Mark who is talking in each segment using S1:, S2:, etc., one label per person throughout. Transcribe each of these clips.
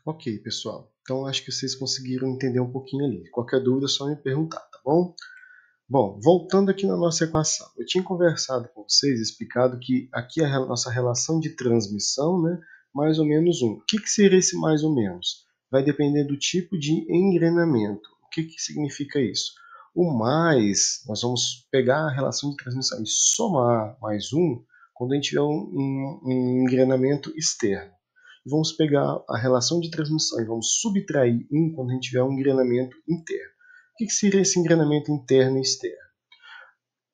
S1: Ok, pessoal. Então, acho que vocês conseguiram entender um pouquinho ali. Qualquer dúvida é só me perguntar, tá bom? Bom, voltando aqui na nossa equação. Eu tinha conversado com vocês, explicado que aqui é a nossa relação de transmissão, né? Mais ou menos 1. O que seria esse mais ou menos? Vai depender do tipo de engrenamento. O que significa isso? O mais, nós vamos pegar a relação de transmissão e somar mais 1 quando a gente tiver um engrenamento externo. Vamos pegar a relação de transmissão e vamos subtrair 1 quando a gente tiver um engrenamento interno. O que seria esse engrenamento interno e externo?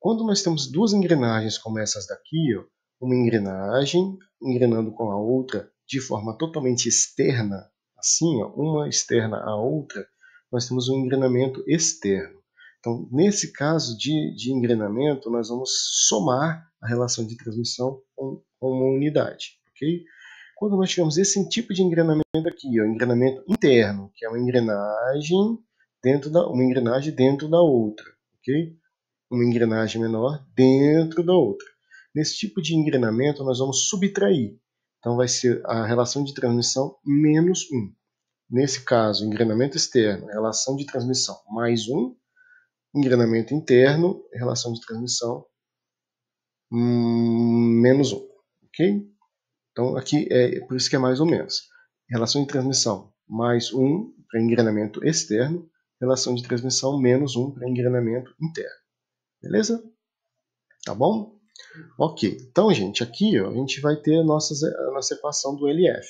S1: Quando nós temos duas engrenagens como essas daqui, ó, uma engrenagem engrenando com a outra de forma totalmente externa, assim, ó, uma externa à outra, nós temos um engrenamento externo. Então, nesse caso de engrenamento, nós vamos somar a relação de transmissão com uma unidade, ok? Quando nós tivermos esse tipo de engrenamento aqui, ó, engrenamento interno, que é uma engrenagem dentro da outra, ok? Uma engrenagem menor dentro da outra. Nesse tipo de engrenamento, nós vamos subtrair. Então, vai ser a relação de transmissão menos 1. Nesse caso, engrenamento externo, relação de transmissão mais 1. Engrenamento interno, relação de transmissão menos 1. Ok? Então, aqui é por isso que é mais ou menos. Relação de transmissão mais 1 para engrenamento externo, relação de transmissão menos 1 para engrenamento interno. Beleza? Tá bom? Ok. Então, gente, aqui ó, a gente vai ter a nossa equação do LF.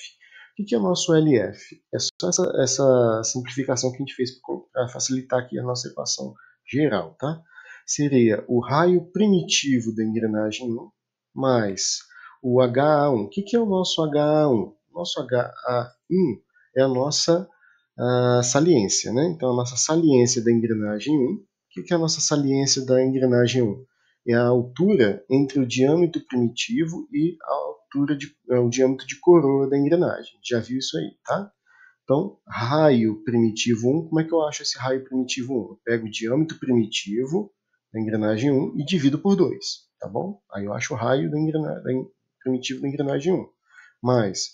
S1: O que é o nosso LF? É só essa simplificação que a gente fez para facilitar aqui a nossa equação geral, tá? Seria o raio primitivo da engrenagem 1 mais o HA1. O que é o nosso HA1? O nosso HA1 é a nossa saliência, né? Então, a nossa saliência da engrenagem 1. O que é a nossa saliência da engrenagem 1? É a altura entre o diâmetro primitivo e o diâmetro de coroa da engrenagem. Já viu isso aí, tá? Então, raio primitivo 1, como é que eu acho esse raio primitivo 1? Eu pego o diâmetro primitivo da engrenagem 1 e divido por 2, tá bom? Aí eu acho o raio primitivo da engrenagem 1. Mais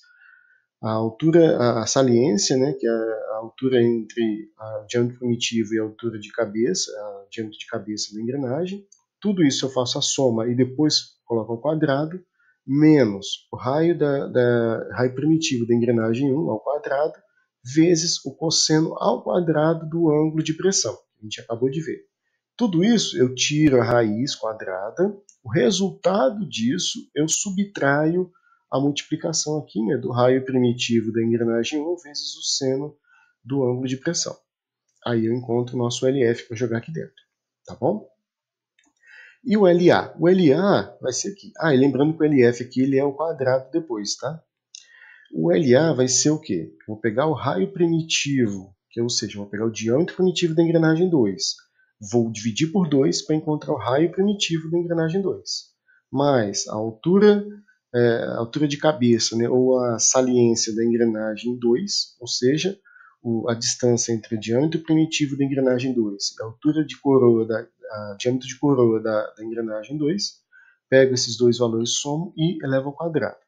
S1: a altura, a saliência, né, que é a altura entre o diâmetro primitivo e a altura de cabeça, o diâmetro de cabeça da engrenagem. Tudo isso eu faço a soma e depois coloco ao quadrado, menos o raio raio primitivo da engrenagem 1 ao quadrado, vezes o cosseno ao quadrado do ângulo de pressão, que a gente acabou de ver. Tudo isso eu tiro a raiz quadrada, o resultado disso eu subtraio a multiplicação aqui, né, do raio primitivo da engrenagem 1 vezes o seno do ângulo de pressão. Aí eu encontro o nosso LF para jogar aqui dentro, tá bom? E o LA? O LA vai ser aqui. E lembrando que o LF aqui ele é o quadrado depois, tá? O LA vai ser o quê? Eu vou pegar o raio primitivo, ou seja, vou pegar o diâmetro primitivo da engrenagem 2. Vou dividir por 2 para encontrar o raio primitivo da engrenagem 2. Mais a altura de cabeça, né, ou a saliência da engrenagem 2, ou seja, a distância entre o diâmetro primitivo da engrenagem 2 e a altura de coroa diâmetro de coroa da engrenagem 2, pego esses dois valores, somo e elevo ao quadrado,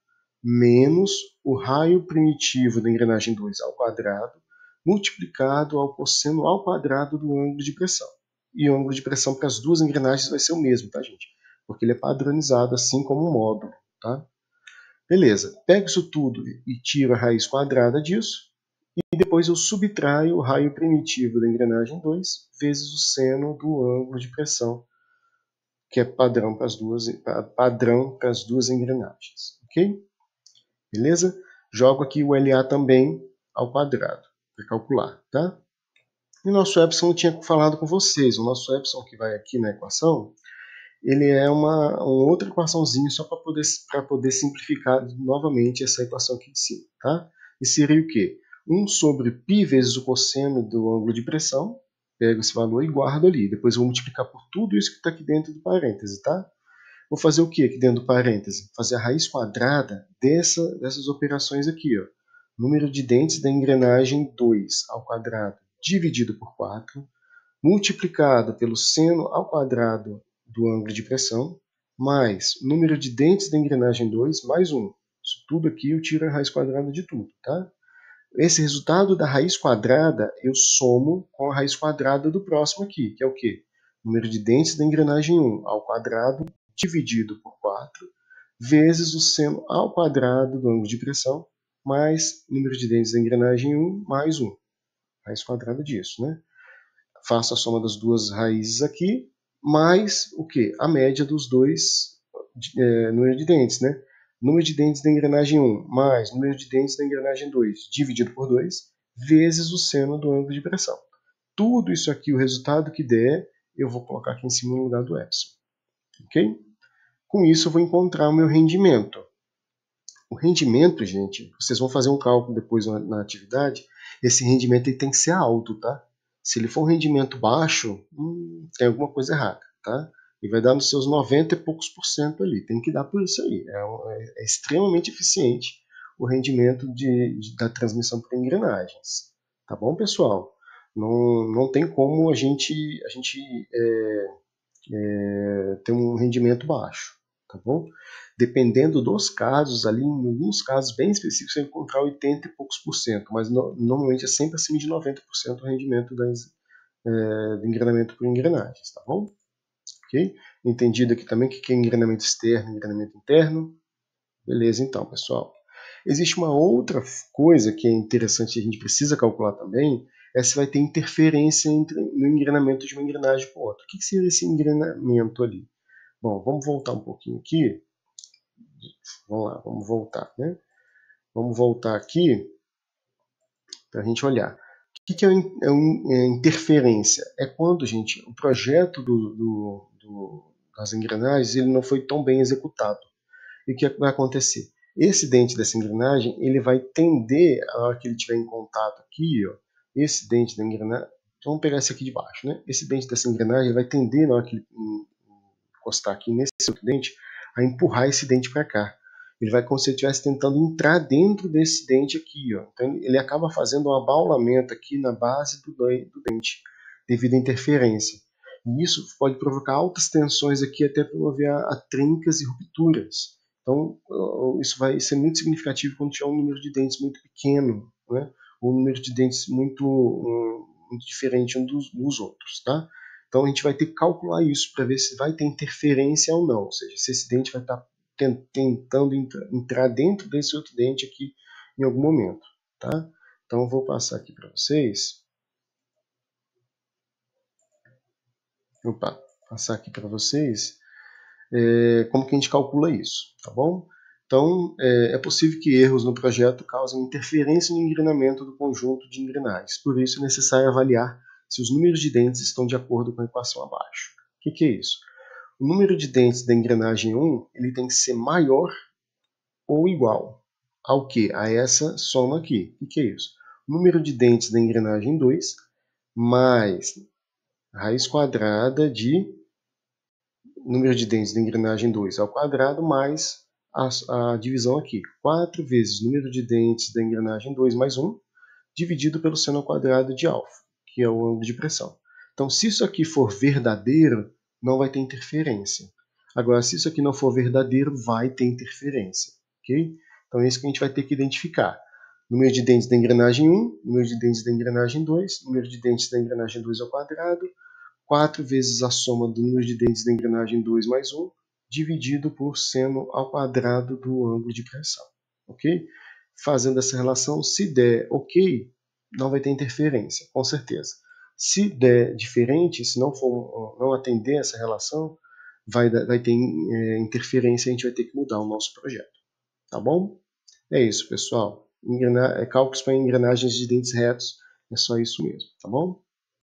S1: menos o raio primitivo da engrenagem 2 ao quadrado, multiplicado ao cosseno ao quadrado do ângulo de pressão. E o ângulo de pressão para as duas engrenagens vai ser o mesmo, tá, gente? Porque ele é padronizado assim como um módulo, tá? Beleza, pego isso tudo e tiro a raiz quadrada disso, e depois eu subtraio o raio primitivo da engrenagem 2 vezes o seno do ângulo de pressão, que é padrão para as duas engrenagens. Ok? Beleza? Jogo aqui o LA também ao quadrado para calcular. Tá? E o nosso epsilon eu tinha falado com vocês. O nosso epsilon que vai aqui na equação, ele é uma outra equaçãozinha só para poder simplificar novamente essa equação aqui de cima. Tá? E seria o quê? 1 sobre π vezes o cosseno do ângulo de pressão. Pego esse valor e guardo ali. Depois eu vou multiplicar por tudo isso que está aqui dentro do parêntese. Tá? Vou fazer o que aqui dentro do parêntese? Fazer a raiz quadrada dessas operações aqui. Ó. Número de dentes da engrenagem 2 ao quadrado dividido por 4, multiplicado pelo seno ao quadrado do ângulo de pressão, mais número de dentes da engrenagem 2 mais 1. Isso tudo aqui eu tiro a raiz quadrada de tudo. Tá? Esse resultado da raiz quadrada eu somo com a raiz quadrada do próximo aqui, que é o quê? Número de dentes da engrenagem 1 ao quadrado dividido por 4, vezes o seno ao quadrado do ângulo de pressão, mais o número de dentes da engrenagem 1 mais 1. Raiz quadrada disso, né? Faço a soma das duas raízes aqui, mais o quê? A média dos dois número de dentes, né? Número de dentes da engrenagem 1 mais número de dentes da engrenagem 2 dividido por 2, vezes o seno do ângulo de pressão. Tudo isso aqui, o resultado que der, eu vou colocar aqui em cima no lugar do epsilon. Ok? Com isso, eu vou encontrar o meu rendimento. O rendimento, gente, vocês vão fazer um cálculo depois na atividade, esse rendimento ele tem que ser alto, tá? Se ele for um rendimento baixo, tem alguma coisa errada, tá? E vai dar nos seus 90 e poucos % ali. Tem que dar por isso aí. É extremamente eficiente o rendimento da transmissão por engrenagens. Tá bom, pessoal? Não tem como a gente ter um rendimento baixo, tá bom? Dependendo dos casos, ali, em alguns casos bem específicos, você vai encontrar 80 e poucos %, mas normalmente é sempre acima de 90% o rendimento do engrenamento por engrenagens, tá bom? Ok? Entendido aqui também o que é engrenamento externo e engrenamento interno? Beleza, então, pessoal. Existe uma outra coisa que é interessante, a gente precisa calcular também, é se vai ter interferência no engrenamento de uma engrenagem com outra. O que seria esse engrenamento ali? Bom, vamos voltar um pouquinho aqui. Vamos lá, vamos voltar, né? Vamos voltar aqui para a gente olhar. O que é interferência? É quando, gente, o projeto das engrenagens ele não foi tão bem executado. E o que vai acontecer? Esse dente dessa engrenagem ele vai tender, a hora que ele estiver em contato aqui, ó, esse dente da engrenagem, vamos pegar esse aqui de baixo, né? Esse dente dessa engrenagem vai tender, na hora que ele encostar aqui nesse outro dente, a empurrar esse dente para cá. Ele vai como se ele estivesse tentando entrar dentro desse dente aqui. Ó. Então ele acaba fazendo um abaulamento aqui na base do dente, devido à interferência. E isso pode provocar altas tensões aqui, até promover a trincas e rupturas. Então isso vai ser muito significativo quando tiver um número de dentes muito pequeno, né? Ou um número de dentes muito diferente um dos outros. Tá? Então a gente vai ter que calcular isso para ver se vai ter interferência ou não, ou seja, se esse dente vai estar tentando entrar dentro desse outro dente aqui em algum momento. Tá? Então eu vou passar aqui para vocês. Passar aqui para vocês como que a gente calcula isso, tá bom? Então, é possível que erros no projeto causem interferência no engrenamento do conjunto de engrenagens. Por isso, é necessário avaliar se os números de dentes estão de acordo com a equação abaixo. O que é isso? O número de dentes da engrenagem 1 ele tem que ser maior ou igual ao que? A essa soma aqui. O que é isso? O número de dentes da engrenagem 2 mais raiz quadrada de número de dentes da engrenagem 2 ao quadrado mais a divisão aqui. 4 vezes o número de dentes da engrenagem 2 mais 1, dividido pelo seno ao quadrado de alfa, que é o ângulo de pressão. Então, se isso aqui for verdadeiro, não vai ter interferência. Agora, se isso aqui não for verdadeiro, vai ter interferência. Okay? Então, é isso que a gente vai ter que identificar. Número de dentes da engrenagem 1, número de dentes da engrenagem 2, número de dentes da engrenagem 2 ao quadrado, 4 vezes a soma do número de dentes da engrenagem 2 mais 1, dividido por seno ao quadrado do ângulo de pressão. Ok? Fazendo essa relação, se der ok, não vai ter interferência, com certeza. Se der diferente, se não atender essa relação, vai ter interferência e a gente vai ter que mudar o nosso projeto. Tá bom? É isso, pessoal. Cálculos para engrenagens de dentes retos, é só isso mesmo, tá bom?